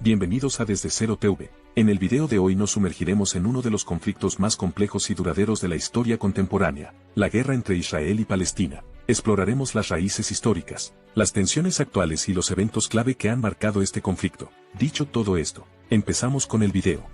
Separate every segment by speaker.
Speaker 1: Bienvenidos a Desde Cero TV. En el video de hoy nos sumergiremos en uno de los conflictos más complejos y duraderos de la historia contemporánea, la guerra entre Israel y Palestina. Exploraremos las raíces históricas, las tensiones actuales y los eventos clave que han marcado este conflicto. Dicho todo esto, empezamos con el video.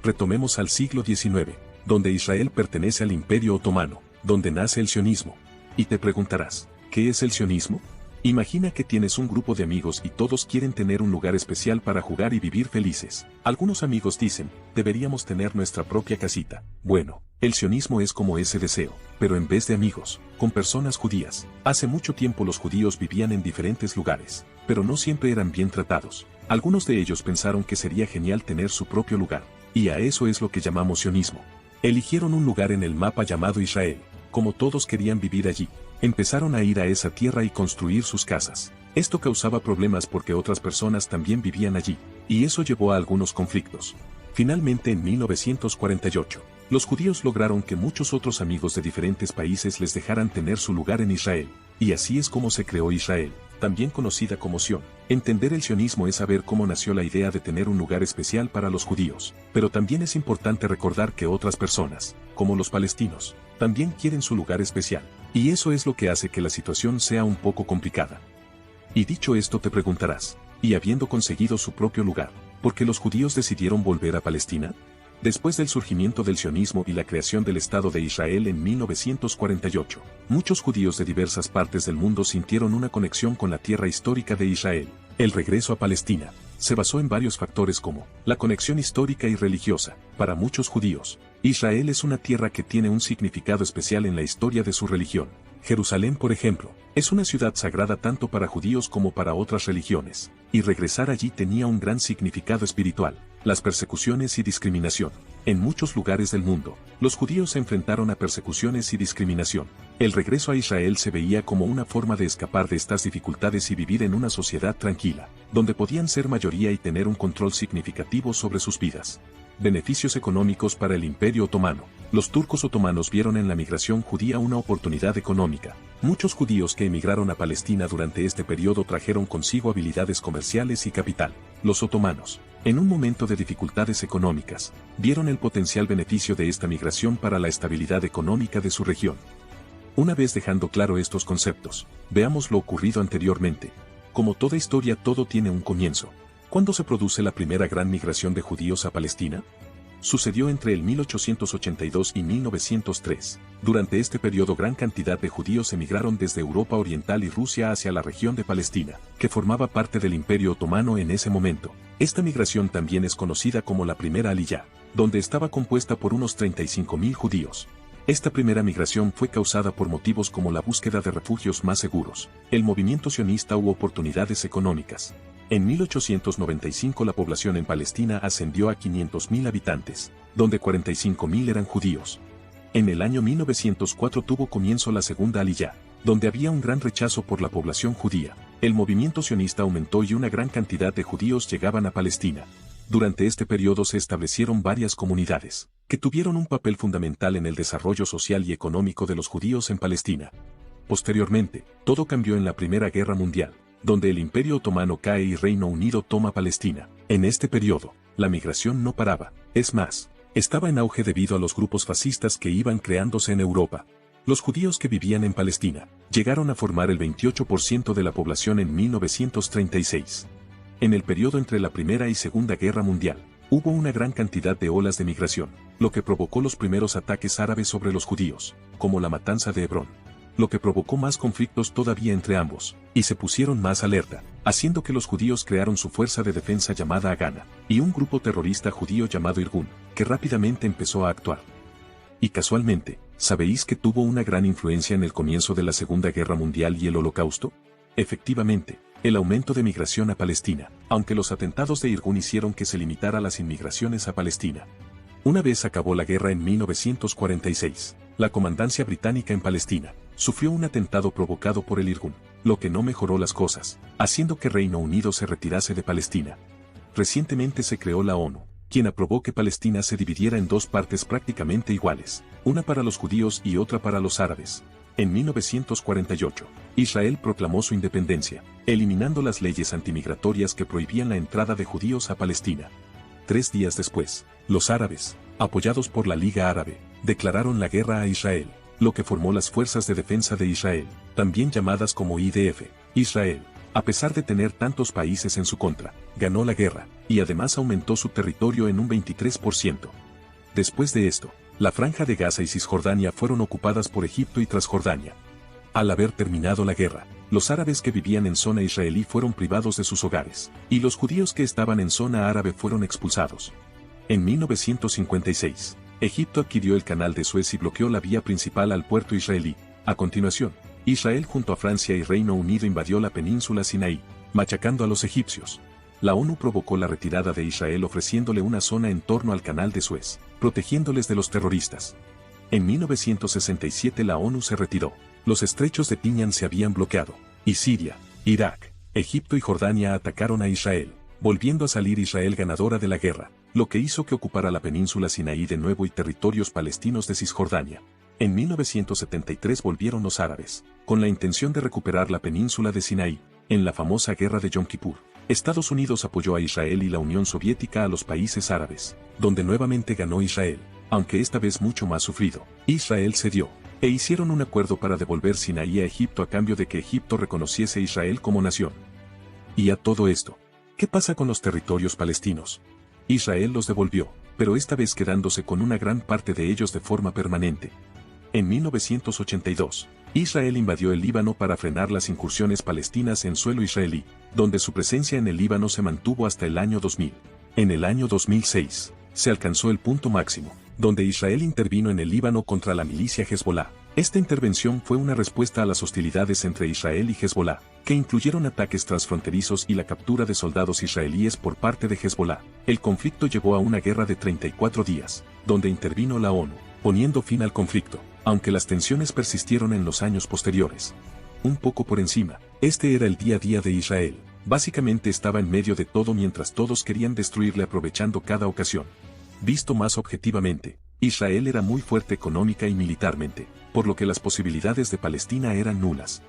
Speaker 1: Retomemos al siglo XIX, donde Israel pertenece al Imperio Otomano, donde nace el sionismo. Y te preguntarás, ¿qué es el sionismo? Imagina que tienes un grupo de amigos y todos quieren tener un lugar especial para jugar y vivir felices. Algunos amigos dicen, deberíamos tener nuestra propia casita. Bueno, el sionismo es como ese deseo, pero en vez de amigos, con personas judías. Hace mucho tiempo los judíos vivían en diferentes lugares, pero no siempre eran bien tratados. Algunos de ellos pensaron que sería genial tener su propio lugar, y a eso es lo que llamamos sionismo. Eligieron un lugar en el mapa llamado Israel. Como todos querían vivir allí, empezaron a ir a esa tierra y construir sus casas. Esto causaba problemas porque otras personas también vivían allí, y eso llevó a algunos conflictos. Finalmente en 1948, los judíos lograron que muchos otros amigos de diferentes países les dejaran tener su lugar en Israel, y así es como se creó Israel, también conocida como Sion. Entender el sionismo es saber cómo nació la idea de tener un lugar especial para los judíos, pero también es importante recordar que otras personas, como los palestinos, también quieren su lugar especial, y eso es lo que hace que la situación sea un poco complicada. Y dicho esto te preguntarás, ¿y habiendo conseguido su propio lugar, por qué los judíos decidieron volver a Palestina? Después del surgimiento del sionismo y la creación del Estado de Israel en 1948, muchos judíos de diversas partes del mundo sintieron una conexión con la tierra histórica de Israel. El regreso a Palestina se basó en varios factores como la conexión histórica y religiosa. Para muchos judíos, Israel es una tierra que tiene un significado especial en la historia de su religión. Jerusalén, por ejemplo, es una ciudad sagrada tanto para judíos como para otras religiones, y regresar allí tenía un gran significado espiritual. Las persecuciones y discriminación. En muchos lugares del mundo, los judíos se enfrentaron a persecuciones y discriminación. El regreso a Israel se veía como una forma de escapar de estas dificultades y vivir en una sociedad tranquila, donde podían ser mayoría y tener un control significativo sobre sus vidas. Beneficios económicos para el Imperio Otomano. Los turcos otomanos vieron en la migración judía una oportunidad económica. Muchos judíos que emigraron a Palestina durante este periodo trajeron consigo habilidades comerciales y capital. Los otomanos, en un momento de dificultades económicas, vieron el potencial beneficio de esta migración para la estabilidad económica de su región. Una vez dejando claro estos conceptos, veamos lo ocurrido anteriormente. Como toda historia, todo tiene un comienzo. ¿Cuándo se produce la primera gran migración de judíos a Palestina? Sucedió entre el 1882 y 1903. Durante este periodo gran cantidad de judíos emigraron desde Europa Oriental y Rusia hacia la región de Palestina, que formaba parte del Imperio Otomano en ese momento. Esta migración también es conocida como la primera Aliyá, donde estaba compuesta por unos 35.000 judíos. Esta primera migración fue causada por motivos como la búsqueda de refugios más seguros, el movimiento sionista u oportunidades económicas. En 1895 la población en Palestina ascendió a 500.000 habitantes, donde 45.000 eran judíos. En el año 1904 tuvo comienzo la segunda Aliyá, donde había un gran rechazo por la población judía. El movimiento sionista aumentó y una gran cantidad de judíos llegaban a Palestina. Durante este periodo se establecieron varias comunidades, que tuvieron un papel fundamental en el desarrollo social y económico de los judíos en Palestina. Posteriormente, todo cambió en la Primera Guerra Mundial, donde el Imperio Otomano cae y Reino Unido toma Palestina. En este periodo, la migración no paraba, es más, estaba en auge debido a los grupos fascistas que iban creándose en Europa. Los judíos que vivían en Palestina llegaron a formar el 28% de la población en 1936. En el periodo entre la Primera y Segunda Guerra Mundial, hubo una gran cantidad de olas de migración, lo que provocó los primeros ataques árabes sobre los judíos, como la matanza de Hebrón, lo que provocó más conflictos todavía entre ambos, y se pusieron más alerta, haciendo que los judíos crearon su fuerza de defensa llamada Hagana, y un grupo terrorista judío llamado Irgun, que rápidamente empezó a actuar. Y casualmente, ¿sabéis que tuvo una gran influencia en el comienzo de la Segunda Guerra Mundial y el Holocausto? Efectivamente, el aumento de migración a Palestina, aunque los atentados de Irgun hicieron que se limitara las inmigraciones a Palestina. Una vez acabó la guerra en 1946, la comandancia británica en Palestina sufrió un atentado provocado por el Irgun, lo que no mejoró las cosas, haciendo que Reino Unido se retirase de Palestina. Recientemente se creó la ONU, quien aprobó que Palestina se dividiera en dos partes prácticamente iguales, una para los judíos y otra para los árabes. En 1948, Israel proclamó su independencia, eliminando las leyes antimigratorias que prohibían la entrada de judíos a Palestina. 3 días después, los árabes, apoyados por la Liga Árabe, declararon la guerra a Israel, lo que formó las Fuerzas de Defensa de Israel, también llamadas como IDF. Israel, a pesar de tener tantos países en su contra, ganó la guerra, y además aumentó su territorio en un 23%. Después de esto, la Franja de Gaza y Cisjordania fueron ocupadas por Egipto y Transjordania. Al haber terminado la guerra, los árabes que vivían en zona israelí fueron privados de sus hogares, y los judíos que estaban en zona árabe fueron expulsados. En 1956, Egipto adquirió el canal de Suez y bloqueó la vía principal al puerto israelí. A continuación, Israel junto a Francia y Reino Unido invadió la península Sinaí, machacando a los egipcios. La ONU provocó la retirada de Israel ofreciéndole una zona en torno al canal de Suez, protegiéndoles de los terroristas. En 1967 la ONU se retiró, los estrechos de Piñán se habían bloqueado, y Siria, Irak, Egipto y Jordania atacaron a Israel, volviendo a salir Israel ganadora de la guerra, lo que hizo que ocupara la península Sinaí de nuevo y territorios palestinos de Cisjordania. En 1973 volvieron los árabes, con la intención de recuperar la península de Sinaí. En la famosa guerra de Yom Kippur, Estados Unidos apoyó a Israel y la Unión Soviética a los países árabes, donde nuevamente ganó Israel, aunque esta vez mucho más sufrido. Israel cedió, e hicieron un acuerdo para devolver Sinaí a Egipto a cambio de que Egipto reconociese a Israel como nación. Y a todo esto, ¿qué pasa con los territorios palestinos? Israel los devolvió, pero esta vez quedándose con una gran parte de ellos de forma permanente. En 1982, Israel invadió el Líbano para frenar las incursiones palestinas en suelo israelí, donde su presencia en el Líbano se mantuvo hasta el año 2000. En el año 2006, se alcanzó el punto máximo, donde Israel intervino en el Líbano contra la milicia Hezbollah. Esta intervención fue una respuesta a las hostilidades entre Israel y Hezbollah, que incluyeron ataques transfronterizos y la captura de soldados israelíes por parte de Hezbollah. El conflicto llevó a una guerra de 34 días, donde intervino la ONU, poniendo fin al conflicto, aunque las tensiones persistieron en los años posteriores. Un poco por encima, este era el día a día de Israel. Básicamente estaba en medio de todo mientras todos querían destruirle aprovechando cada ocasión. Visto más objetivamente, Israel era muy fuerte económica y militarmente, por lo que las posibilidades de Palestina eran nulas.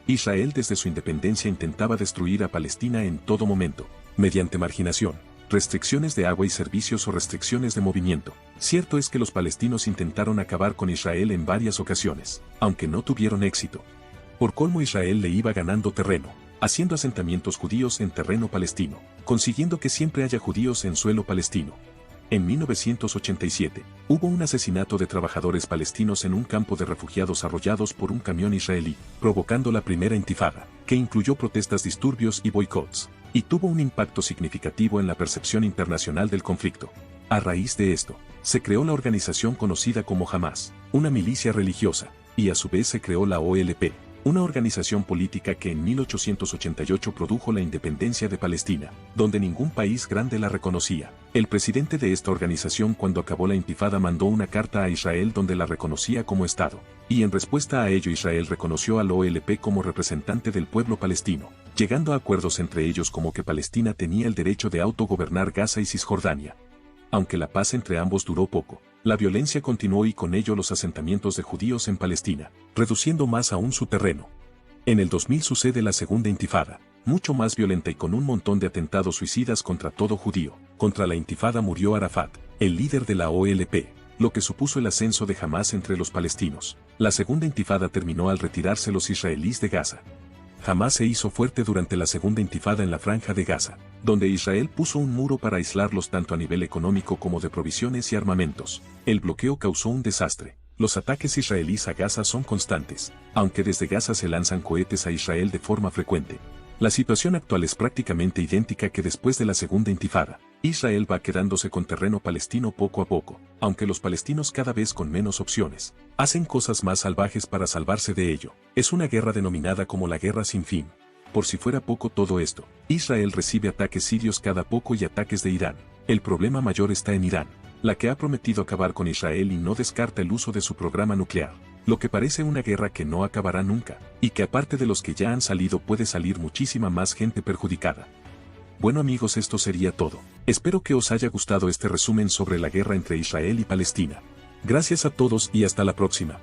Speaker 1: Israel desde su independencia intentaba destruir a Palestina en todo momento, mediante marginación, restricciones de agua y servicios o restricciones de movimiento. Cierto es que los palestinos intentaron acabar con Israel en varias ocasiones, aunque no tuvieron éxito. Por colmo Israel le iba ganando terreno, haciendo asentamientos judíos en terreno palestino, consiguiendo que siempre haya judíos en suelo palestino. En 1987, hubo un asesinato de trabajadores palestinos en un campo de refugiados arrollados por un camión israelí, provocando la primera intifada, que incluyó protestas, disturbios y boicots, y tuvo un impacto significativo en la percepción internacional del conflicto. A raíz de esto, se creó la organización conocida como Hamás, una milicia religiosa, y a su vez se creó la OLP, una organización política que en 1888 produjo la independencia de Palestina, donde ningún país grande la reconocía. El presidente de esta organización cuando acabó la intifada mandó una carta a Israel donde la reconocía como Estado, y en respuesta a ello Israel reconoció al OLP como representante del pueblo palestino, llegando a acuerdos entre ellos como que Palestina tenía el derecho de autogobernar Gaza y Cisjordania. Aunque la paz entre ambos duró poco, la violencia continuó y con ello los asentamientos de judíos en Palestina, reduciendo más aún su terreno. En el 2000 sucede la segunda intifada, mucho más violenta y con un montón de atentados suicidas contra todo judío. Contra la intifada murió Arafat, el líder de la OLP, lo que supuso el ascenso de Hamás entre los palestinos. La segunda intifada terminó al retirarse los israelíes de Gaza. Hamás se hizo fuerte durante la segunda intifada en la Franja de Gaza, donde Israel puso un muro para aislarlos tanto a nivel económico como de provisiones y armamentos. El bloqueo causó un desastre. Los ataques israelíes a Gaza son constantes, aunque desde Gaza se lanzan cohetes a Israel de forma frecuente. La situación actual es prácticamente idéntica que después de la segunda intifada. Israel va quedándose con terreno palestino poco a poco, aunque los palestinos cada vez con menos opciones. Hacen cosas más salvajes para salvarse de ello. Es una guerra denominada como la guerra sin fin. Por si fuera poco todo esto, Israel recibe ataques sirios cada poco y ataques de Irán. El problema mayor está en Irán, la que ha prometido acabar con Israel y no descarta el uso de su programa nuclear. Lo que parece una guerra que no acabará nunca, y que aparte de los que ya han salido puede salir muchísima más gente perjudicada. Bueno amigos, esto sería todo. Espero que os haya gustado este resumen sobre la guerra entre Israel y Palestina. Gracias a todos y hasta la próxima.